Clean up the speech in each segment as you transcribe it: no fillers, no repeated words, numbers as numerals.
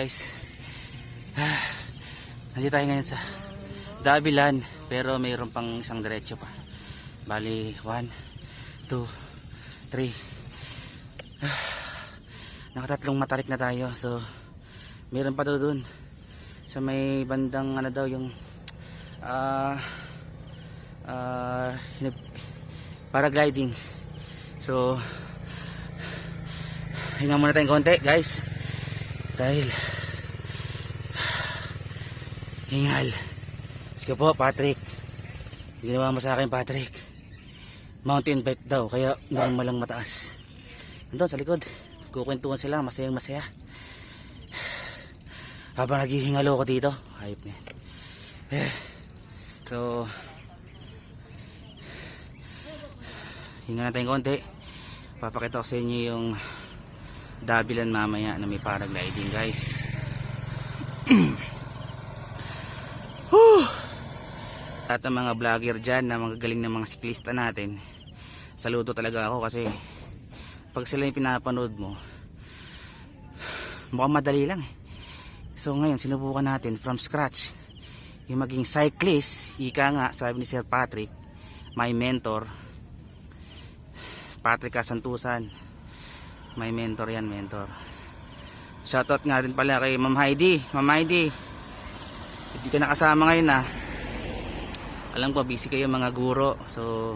guys, nandito tayo ngayon sa Dabilan, pero mayroon pang isang diretso pa. Bali 1, 2, 3. Nakatatlong matarik na tayo. So mayroon pa doon sa may bandang ano daw yung paragliding. So hinga muna tayong konti guys, dahil hingal. Sige po Patrick, ginawa mo sa akin Patrick, mountain bike daw, kaya normal lang mataas. Nandun sa likod, kukwentuhan sila, masayang masaya habang naghihingalo ko dito. Hayop niya. So hinga natin konti, papakita ko sa inyo yung Dabilan mamaya na may paragliding guys. Sa ating mga vlogger dyan na magagaling na mga siklista natin, saludo talaga ako, kasi pag sila yung pinapanood mo, mukhang madali lang eh. So ngayon sinubukan natin from scratch yung maging cyclist. Ika nga, sabi ni Sir Patrick, my mentor, Patrick Kasantusan, my mentor yan, mentor. Shoutout nga rin pala kay Ma'am Heidi. Ma'am Heidi, hindi ka nakasama ngayon ah. Alam ko busy kayo mga guro. So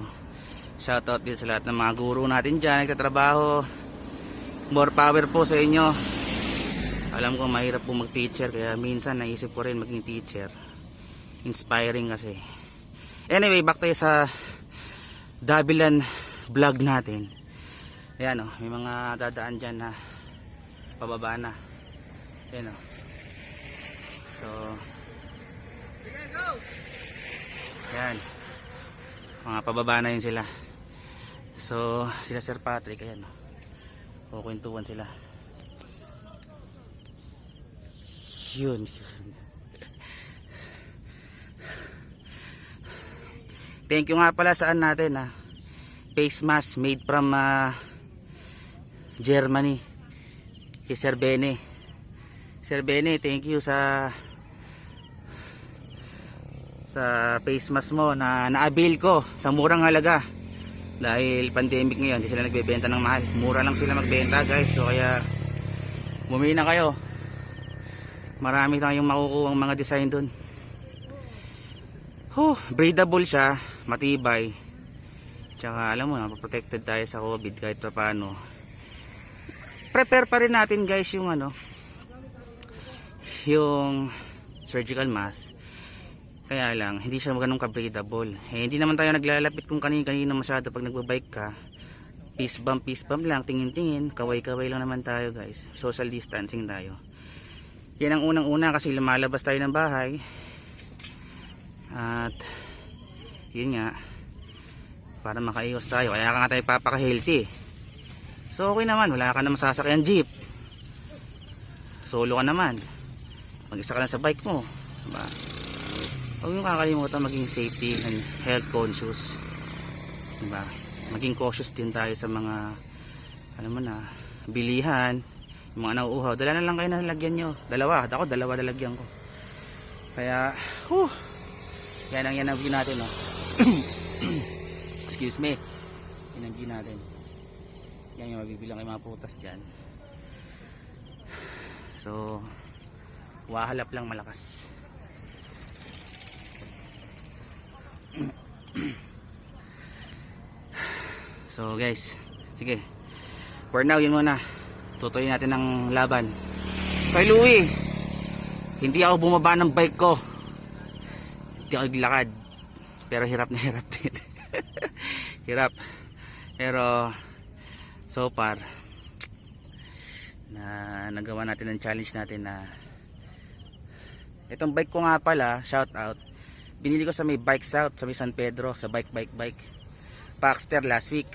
shoutout din sa lahat ng mga guro natin dyan, nagtatrabaho. More power po sa inyo. Alam ko mahirap po mag teacher, kaya minsan naisip ko rin maging teacher. Inspiring kasi. Anyway, back tayo sa Dabilan vlog natin. Ayan o, may mga dadaan dyan na pababa na. Ayan o. So ayan, mga pababa na yun sila. So sila Sir Patrick, ayan o, kukwentuhan sila. Yun. Thank you nga pala saan natin ha, face mask made from Germany, kay Sir Bene. Sir Bene, thank you sa face mask mo na na-avail ko sa murang halaga. Dahil pandemic ngayon, hindi sila nagbebenta ng mahal, mura lang sila magbenta guys. So kaya bumili na kayo, marami tayong makukuha mga design dun. Breathable siya, matibay, tsaka alam mo na, protected tayo sa COVID kahit pa paano. Prepare pa rin natin guys yung yung surgical mask. Kaya lang hindi siya ganun ka-breathable. Hindi naman tayo naglalapit kung kanina masyado pag nagbabike ka. Peace bump lang, tingin-tingin, kaway-kaway lang naman tayo guys. Social distancing tayo. Yan ang unang-una, kasi lumalabas tayo ng bahay. At yun nga, para makaiwas tayo, kaya nga tayo papaka-healthy. So okay naman, wala ka na masasakyan jeep, solo ka naman, mag-isa ka lang sa bike mo, diba? Huwag yung kakalimutan maging safety and health conscious, diba? Maging cautious din tayo sa mga alam mo na, bilihan, yung mga nauuhaw. Dala na lang kayo na lalagyan nyo, dalawa lalagyan ko. Kaya yan ang view natin excuse me, yan ang view natin. Yan yung mabibilang kayo mga putas dyan. So wahalap lang malakas. So guys, sige, for now yun muna, tutuloy natin ng laban. Kay Louie, hindi ako bumaba ng bike ko, hindi ako naglakad, pero hirap na hirap din. Hirap, pero so far na nagawa natin ang challenge natin. Na itong bike ko nga pala, shout out, binili ko sa may Bike South sa may San Pedro, sa bike Paxter last week.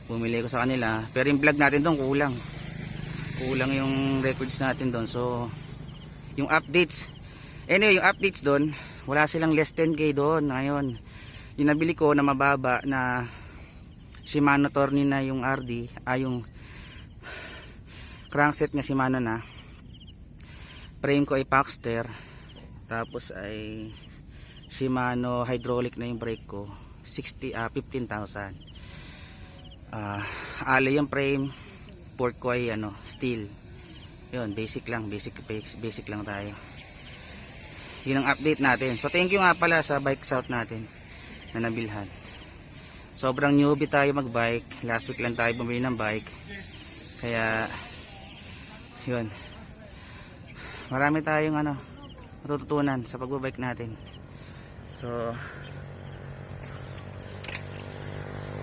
Bumili ko sa kanila, pero yung vlog natin doon kulang yung records natin doon. So yung updates, anyway, yung updates doon, wala silang less 10k doon ngayon. Yung nabili ko na mababa na Shimano Tornina, yung RD, yung crankset niya Shimano na. Frame ko ay Paxter. Tapos ay Shimano hydraulic na yung brake ko. 15,000. Alloy yung frame. Port ko ay steel. Yun, basic lang tayo. Yun ang update natin. So thank you nga pala sa bike scout natin na nabilhan. Sobrang newbie tayo magbike. Last week lang tayo bumili ng bike. Kaya yun. Marami tayong matututunan sa pagbabike natin. So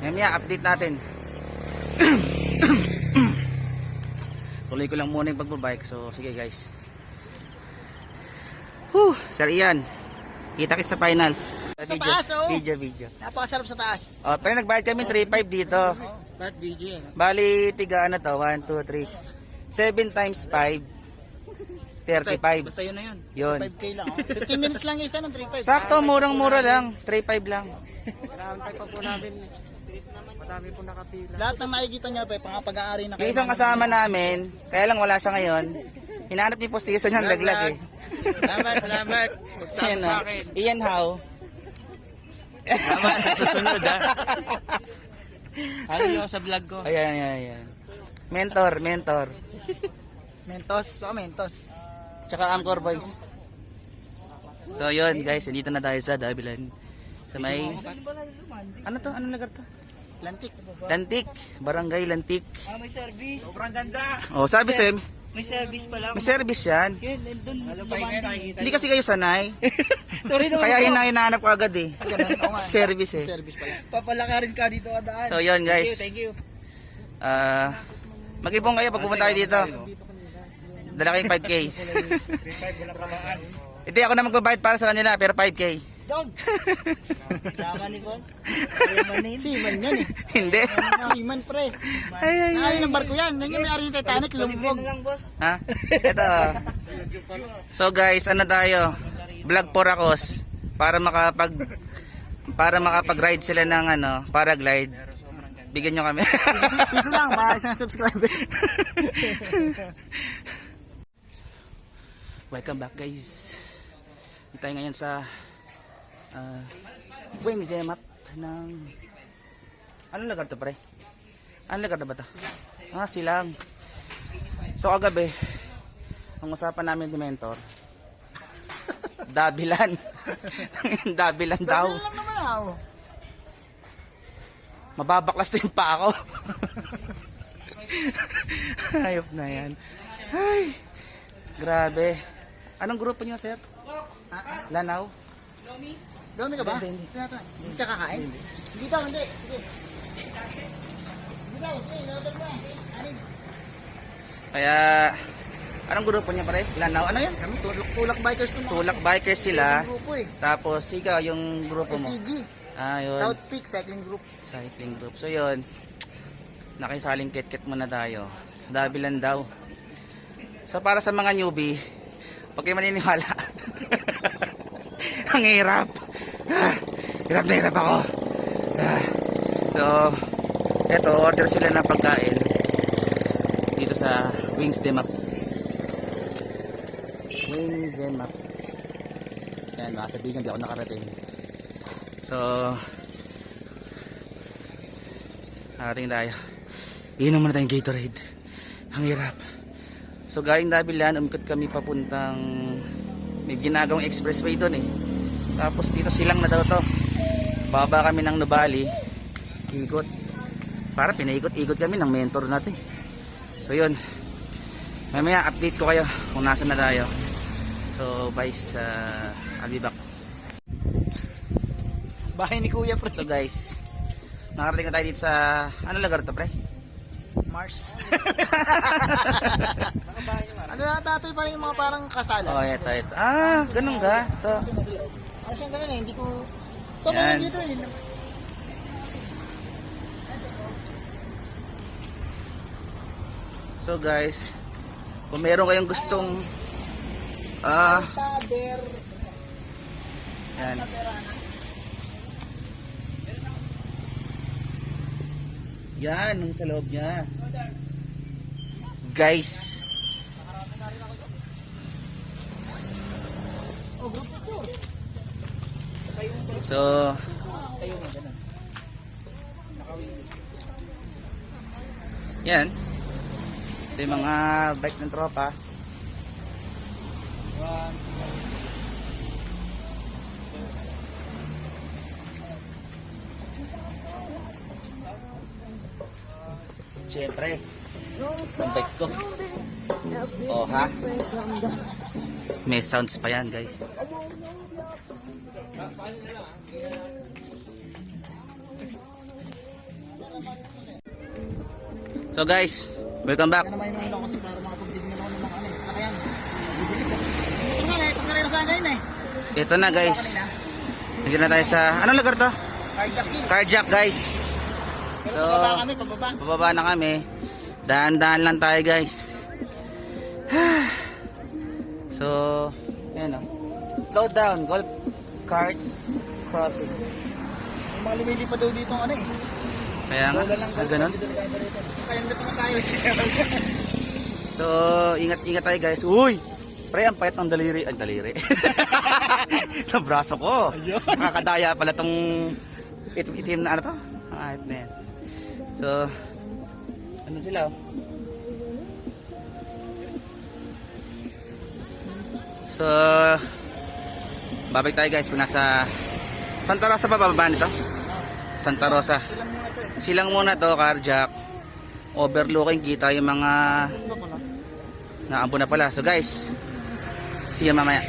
mamaya update natin. Tuloy ko lang muna yung pagbabike. So sige guys. Sir Ian, kita-kits sa finals. Sa taas, oh. Video. Napakasarap sa taas. Pero nagbayad kami 3.5 dito. Ba't video yan? Bali, tiga 1, 2, 3. 7 times 5. 35. Basta yun na yun. Yun. 5K lang. 15 minutes lang yung isa ng 3.5. Sakto, murang-mura lang. 3.5 lang. Marami pa po namin. Madami po nakapila. Lahat ng makikita niya pa, pang-pag-aari na kayo. Yung isang kasama namin, kaya lang wala siya ngayon. Hinanap ni postiso niyang laglag eh. Salamat. Magsama sa akin. Ian how? Salamat sa susunod ha. Ano yung sa vlog ko? Ayan. Mentor. Mentos. Tsaka Angkor Boys. So yun guys, dito na tayo sa Dabilan. Sa may... Ano to? Anong lugar to? Lantik. Barangay Lantik. May service. Sobrang ganda. Oh, sabi Sem. May service pala. May service yan. Yun, doon. Hindi kasi kayo sanay. Sorry naman. Kaya hinahanap ko agad eh. Service eh. Service pala. Papalakarin ka dito kadaan. So yun guys. Thank you. Mag-ipon kayo pag pumunta kayo dito. Dala kayong 5K. Hindi ako na magbabayad para sa kanila pero 5K. Dog. Yaman ni boss. Seaman yan eh. Hindi. Seaman pre. Ay, ng barko yan. Yan yung may-ari ng Titanic. Lumubog. Ha? Ito. So guys, tayo? Vlog for Akos. Para makapag-ride sila ng paraglide. Bigyan nyo kami. Piso lang, baka isang subscriber. Welcome back guys. Dito tayo ngayon sa Wings Map ng anong lugar to pre? Anong lugar na ba to? Silang. So kagabi ang usapan namin ni Mentor Dabilan. Dabilan daw. Dabilan lang naman ako. Mababaklas din pa ako. Hayop na yan. Ay, grabe. Anong grupo niyo, sir? Lanaw? Domi ka ba? Hindi ka kakain? Hindi daw, hindi. Kaya, anong grupo niya pare? Lanaw? Ano yan? Kami, tulak bikers to. Tulak bikers sila. Grupo eh. Tapos, ikaw, yung grupo mo? SCG. Yun. South Peak Cycling Group. Cycling group. So, yun. Nakisaling kit-kit muna tayo. Dabilan daw. So, para sa mga newbie, huwag kayo maniniwala. Ang hirap. Hirap na hirap ako. So, eto, order sila ng pagkain dito sa Wings Map. Wings Map. Yan, baka sabihin hindi ako nakarating. So, nakarating tayo. Inom muna tayong Gatorade. Ang hirap. So, galing Dabilan, umikot kami papuntang may ginagawang expressway doon eh. Tapos dito silang na daw to. Baba kami ng Nubali. Ikot. Para pinaikot-ikot kami ng mentor natin. So yun. Mamaya update ko kayo kung nasa na tayo. So guys, I'll be back. Bahay ni Kuya pre. So guys, nakarating na tayo dito sa ano lugar to pre? Mars. Ano yata ito pa rin yung mga parang kasala? Oh, ito. Ganun ka? Ito. Ano siyang ganun eh, hindi ko... Ito Yan. dito eh. So guys, kung meron kayong gustong Taber. yan. Yan, ang sa loob niya. guys. So yan, ito yung mga bike ng tropa. Siyempre, ang bike ko. Oh ha, may sounds pa yan guys. So guys, welcome back. Naman yung ako kasi para makapag-signal ako ng mga ano. Sakayan. Bibilis eh. Ito nga eh, pagkarera sa ngayon eh. Ito na guys. Nandiyan na tayo sa, anong lugar to? Carjack key. Carjack guys. Pero So, pababa kami, pababa. Pababa na kami. Daan-daan lang tayo guys. So, ayan o. Slow down, golf carts crossing. May mga lumilipad daw dito ang ano eh. Kaya nga, Bola lang daw. ganun. Kaya na naman tayo. So, ingat-ingat tayo guys. Uy! Pre, ang payat ng daliri. Ay, daliri. Ng braso ko. Nakakadaya pala tong itim na ano to. Ang ahit na yan. So, ano sila oh. So, babalik tayo guys. Kung nasa Santa Rosa pa bababa nito? Santa Rosa. Silang muna to, Carjack. Overlooking, kita yung mga naambo na pala. So guys, see you mamaya.